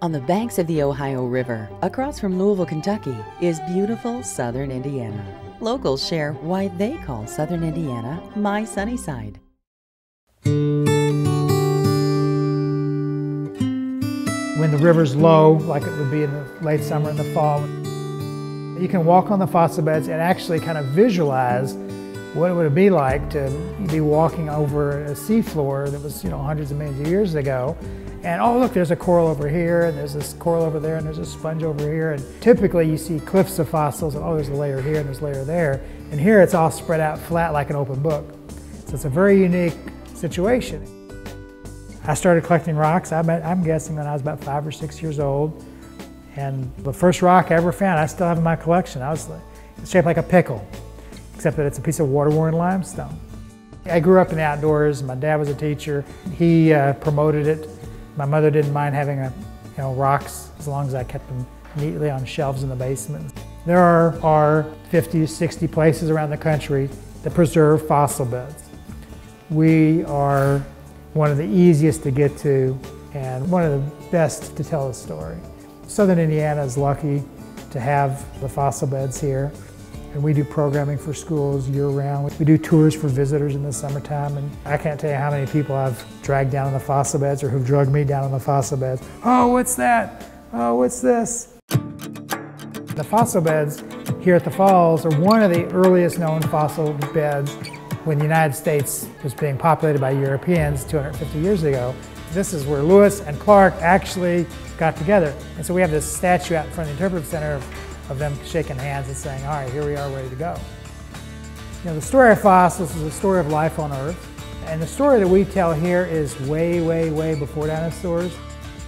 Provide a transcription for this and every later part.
On the banks of the Ohio River, across from Louisville, Kentucky, is beautiful southern Indiana. Locals share why they call southern Indiana my sunny side. When the river's low, like it would be in the late summer and the fall, you can walk on the fossil beds and actually kind of visualize what it would be like to be walking over a seafloor that was, hundreds of millions of years ago. And oh look, there's a coral over here, and there's this coral over there, and there's a sponge over here. And typically you see cliffs of fossils, and oh, there's a layer here and there's a layer there. And here it's all spread out flat like an open book. So it's a very unique situation. I started collecting rocks, I'm guessing when I was about 5 or 6 years old. And the first rock I ever found, I still have in my collection. It's shaped like a pickle, except that it's a piece of water-worn limestone. I grew up in the outdoors. My dad was a teacher. He promoted it. My mother didn't mind having rocks as long as I kept them neatly on shelves in the basement. There are 50 to 60 places around the country that preserve fossil beds. We are one of the easiest to get to and one of the best to tell a story. Southern Indiana is lucky to have the fossil beds here. And we do programming for schools year-round. We do tours for visitors in the summertime, and I can't tell you how many people I've dragged down on the fossil beds or who've drugged me down on the fossil beds. Oh, what's that? Oh, what's this? The fossil beds here at the falls are one of the earliest known fossil beds when the United States was being populated by Europeans 250 years ago. This is where Lewis and Clark actually got together. And so we have this statue out in front of the Interpretive Center of them shaking hands and saying, all right, here we are, ready to go. The story of fossils is a story of life on Earth. And the story that we tell here is way, way, way before dinosaurs.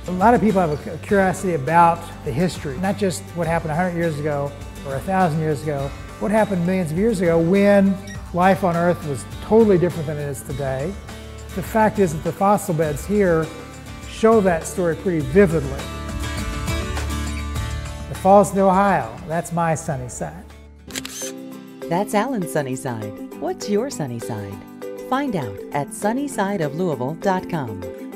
A lot of people have a curiosity about the history, not just what happened 100 years ago or 1,000 years ago, what happened millions of years ago when life on Earth was totally different than it is today. The fact is that the fossil beds here show that story pretty vividly. The Falls of Ohio, that's my sunny side. That's Alan's sunny side. What's your sunny side? Find out at sunnysideoflouisville.com.